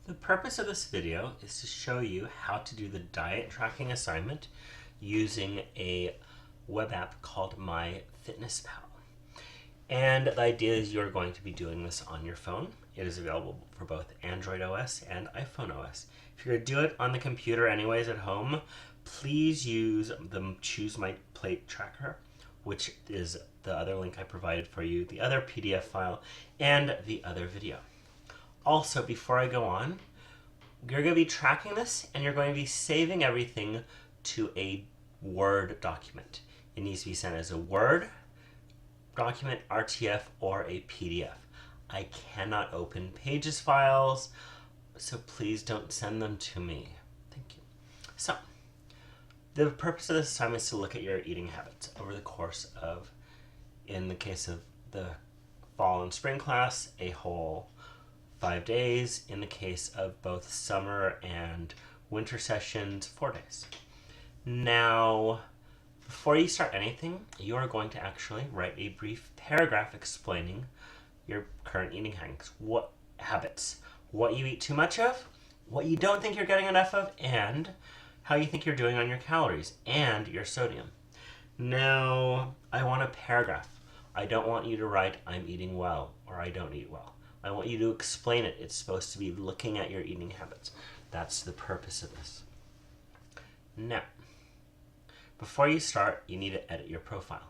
The purpose of this video is to show you how to do the diet tracking assignment using a web app called MyFitnessPal. And the idea is you're going to be doing this on your phone. It is available for both Android OS and iPhone OS. If you're going to do it on the computer anyways at home, please use the Choose My Plate tracker, which is the other link I provided for you, the other PDF file, and the other video. Also, before I go on, you're going to be tracking this and you're going to be saving everything to a Word document. It needs to be sent as a Word document, RTF, or a PDF. I cannot open Pages files, so please don't send them to me. Thank you. So, the purpose of this assignment is to look at your eating habits over the course of, in the case of the fall and spring class, a whole 5 days. In the case of both summer and winter sessions, 4 days. Now, before you start anything, you are going to actually write a brief paragraph explaining your current eating habits, what you eat too much of, what you don't think you're getting enough of, and how you think you're doing on your calories and your sodium. Now, I want a paragraph. I don't want you to write, I'm eating well, or I don't eat well. I want you to explain it. It's supposed to be looking at your eating habits. That's the purpose of this. Now, before you start, you need to edit your profile.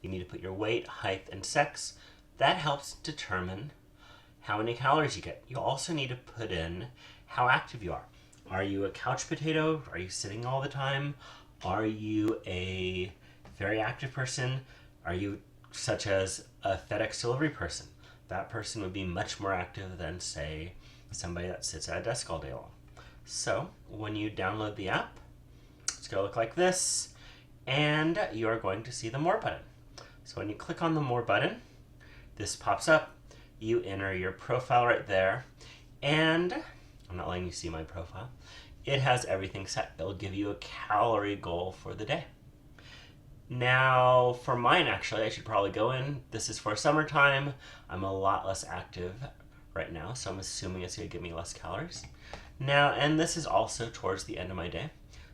You need to put your weight, height, and sex. That helps determine how many calories you get. You also need to put in how active you are. Are you a couch potato? Are you sitting all the time? Are you a very active person? Are you such as a FedEx delivery person? That person would be much more active than, say, somebody that sits at a desk all day long. So, when you download the app, it's going to look like this, and you are going to see the More button. So when you click on the More button, this pops up. You enter your profile right there, and I'm not letting you see my profile. It has everything set. It'll give you a calorie goal for the day. Now, for mine, actually, I should probably go in. This is for summertime. I'm a lot less active right now, so I'm assuming it's going to give me less calories. Now, and this is also towards the end of my day,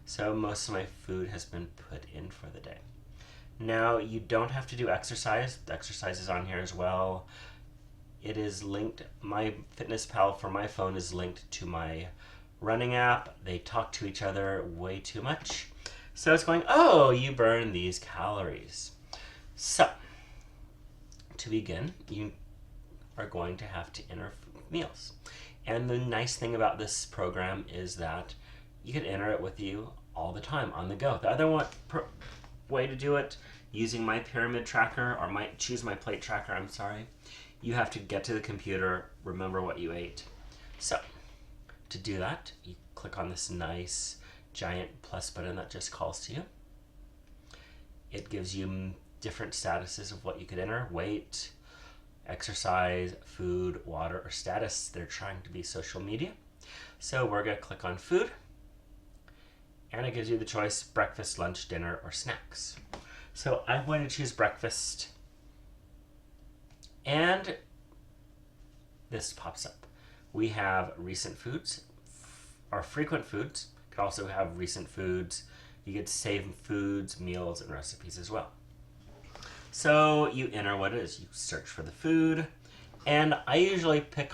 so most of my food has been put in for the day. Now, you don't have to do exercise. The exercise is on here as well. It is linked. MyFitnessPal for my phone is linked to my running app. They talk to each other way too much. So it's going, oh, you burn these calories. So, to begin, you are going to have to enter meals. And the nice thing about this program is that you can enter it with you all the time on the go. The other way to do it, using my pyramid tracker, or Choose My Plate tracker, you have to get to the computer, remember what you ate. So, to do that, you click on this nice giant plus button that just calls to you. It gives you different statuses of what you could enter: weight, exercise, food, water, or status. They're trying to be social media. So we're going to click on food, and it gives you the choice: breakfast, lunch, dinner, or snacks. So I'm going to choose breakfast, and this pops up. We have recent foods, or frequent foods. You could also have recent foods. You could save foods, meals, and recipes as well. So you enter what it is. You search for the food, and I usually pick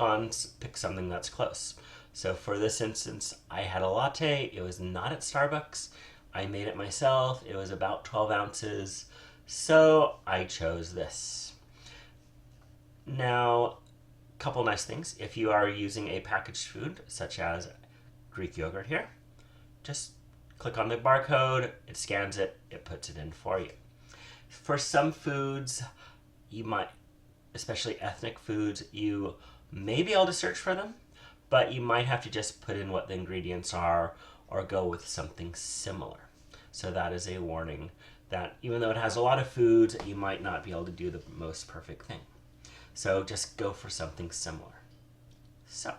something that's close. So for this instance, I had a latte. It was not at Starbucks. I made it myself. It was about 12 ounces. So I chose this. Now, a couple nice things. If you are using a packaged food, such as Greek yogurt here, just click on the barcode, it scans it, it puts it in for you. For some foods, you might, especially ethnic foods, you may be able to search for them, but you might have to just put in what the ingredients are or go with something similar. So that is a warning that even though it has a lot of foods, you might not be able to do the most perfect thing. So just go for something similar. So,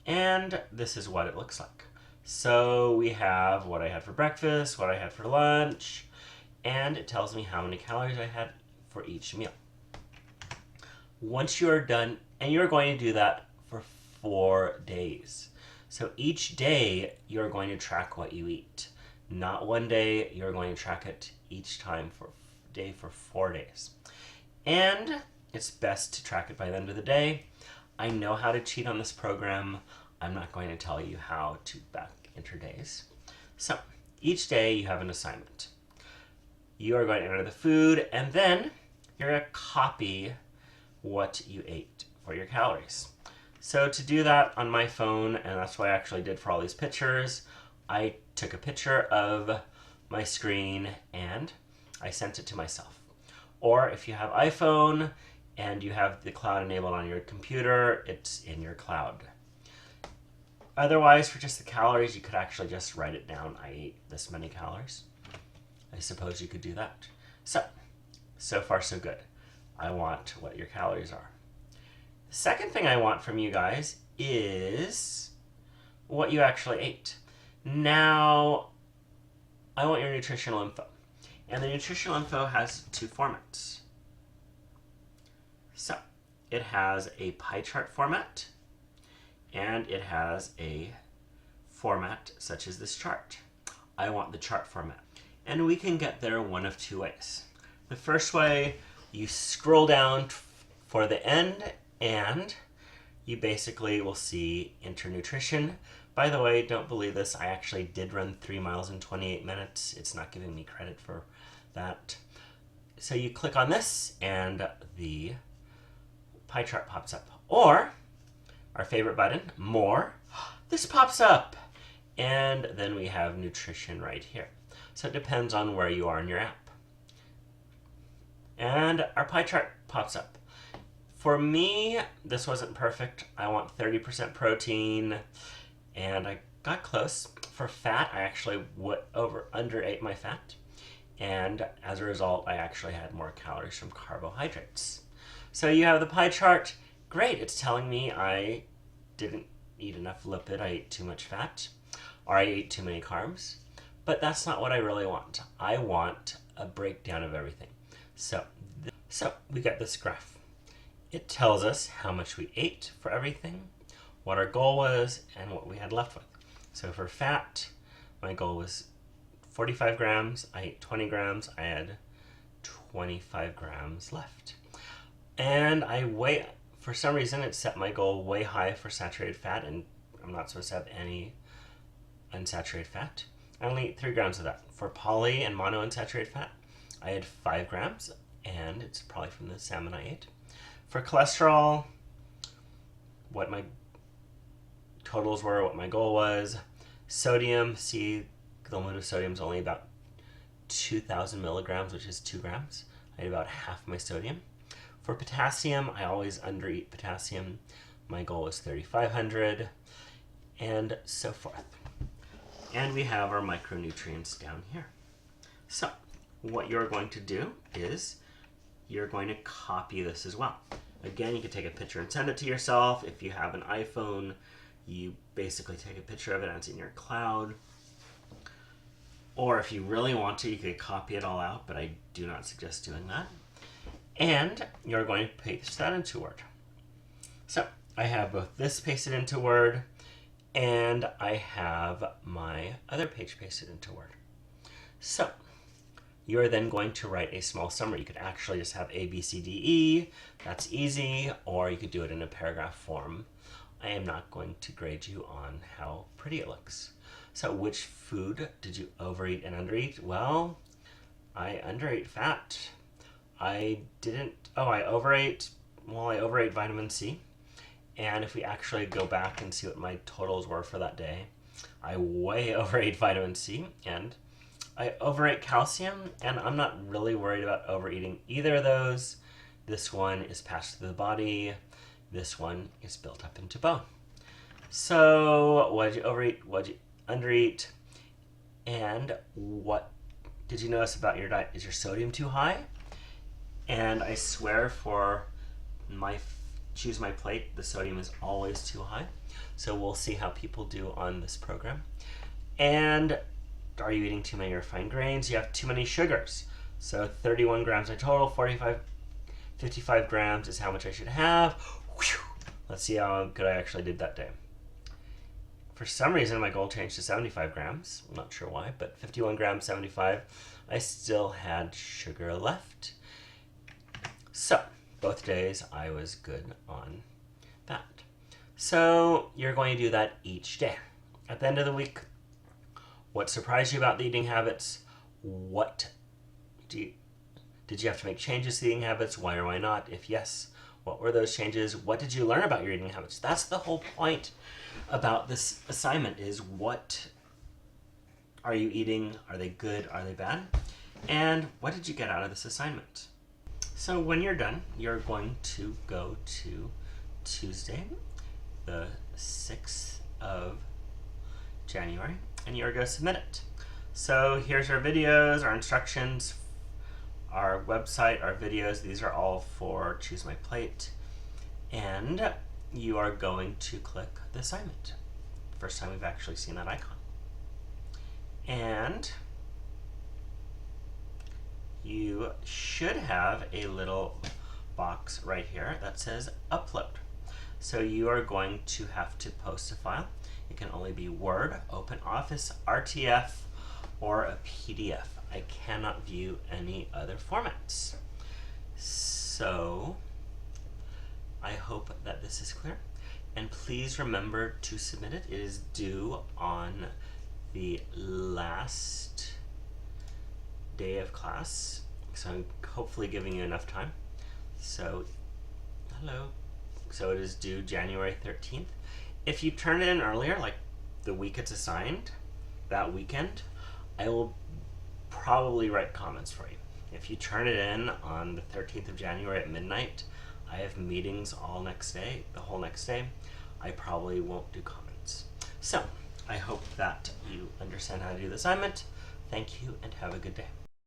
and this is what it looks like. So we have what I had for breakfast, what I had for lunch, and it tells me how many calories I had for each meal. Once you are done, and you're going to do that for 4 days. So each day you're going to track what you eat. Not one day, you're going to track it each time for day for 4 days. And it's best to track it by the end of the day. I know how to cheat on this program. I'm not going to tell you how to back enter days. So each day you have an assignment. You are going to enter the food, and then you're going to copy what you ate for your calories. So to do that on my phone, and that's what I actually did for all these pictures, I took a picture of my screen and I sent it to myself. Or if you have iPhone and you have the cloud enabled on your computer, it's in your cloud. Otherwise, for just the calories, you could actually just write it down. I ate this many calories. I suppose you could do that. So far so good. I want what your calories are. The second thing I want from you guys is what you actually ate. Now, I want your nutritional info. And the nutritional info has 2 formats. So, it has a pie chart format, and it has a format such as this chart. I want the chart format. And we can get there one of 2 ways. The first way, you scroll down for the end, and you basically will see Internutrition. By the way, don't believe this, I actually did run 3 miles in 28 minutes. It's not giving me credit for that. So you click on this, and the pie chart pops up. Or, our favorite button, More, this pops up. And then we have Nutrition right here. So it depends on where you are in your app. And our pie chart pops up. For me, this wasn't perfect. I want 30% protein, and I got close. For fat, I actually underate my fat, and as a result, I actually had more calories from carbohydrates. So you have the pie chart. Great, it's telling me I didn't eat enough lipid, I ate too much fat, or I ate too many carbs. But that's not what I really want. I want a breakdown of everything. So we got this graph. It tells us how much we ate for everything, what our goal was, and what we had left with. So for fat, my goal was 45 grams. I ate 20 grams. I had 25 grams left. And for some reason, it set my goal way high for saturated fat, and I'm not supposed to have any unsaturated fat. I only ate 3 grams of that. For poly and monounsaturated fat, I had 5 grams, and it's probably from the salmon I ate. For cholesterol, what my totals were, what my goal was. Sodium, the limit of sodium is only about 2,000 milligrams, which is 2 grams. I ate about half my sodium. For potassium, I always undereat potassium. My goal is 3,500, and so forth. And we have our micronutrients down here. So, what you're going to do is you're going to copy this as well. Again, you can take a picture and send it to yourself. If you have an iPhone, you basically take a picture of it and it's in your cloud. Or if you really want to, you could copy it all out, but I do not suggest doing that. And you're going to paste that into Word. So I have both this pasted into Word, and I have my other page pasted into Word. So you're then going to write a small summary. You could actually just have A, B, C, D, E. That's easy. Or you could do it in a paragraph form. I am not going to grade you on how pretty it looks. So which food did you overeat and undereat? Well, I underate fat. I overate vitamin C. And if we actually go back and see what my totals were for that day, I way overate vitamin C, and I overate calcium, and I'm not really worried about overeating either of those. This one is passed through the body. This one is built up into bone. So what did you overeat? What did you undereat? And what did you notice about your diet? Is your sodium too high? And I swear for my Choose My Plate, the sodium is always too high. So we'll see how people do on this program. And are you eating too many refined grains? You have too many sugars. So 31 grams in total, 55 grams is how much I should have. Whew, Let's see how good I actually did that day. For some reason, my goal changed to 75 grams. I'm not sure why, but 51 grams, 75. I still had sugar left. So, both days I was good on that. So, you're going to do that each day. At the end of the week, what surprised you about the eating habits? Did you have to make changes to the eating habits? Why or why not? If yes, what were those changes? What did you learn about your eating habits? That's the whole point about this assignment, is what are you eating? Are they good? Are they bad? And what did you get out of this assignment? So when you're done, you're going to go to Tuesday, the 6th of January, and you're going to submit it. So here's our videos, our instructions, our website, our videos. These are all for Choose My Plate. And you are going to click the assignment. First time we've actually seen that icon. And you should have a little box right here that says upload. So you are going to have to post a file. It can only be Word, OpenOffice, RTF, or a PDF. I cannot view any other formats. So I hope that this is clear. And please remember to submit it. It is due on the last day of class. So I'm hopefully giving you enough time. So, hello. So it is due January 13th. If you turn it in earlier, like the week it's assigned, that weekend, I will probably write comments for you. If you turn it in on the 13th of January at midnight, I have meetings all next day, the whole next day. I probably won't do comments. So, I hope that you understand how to do the assignment. Thank you and have a good day.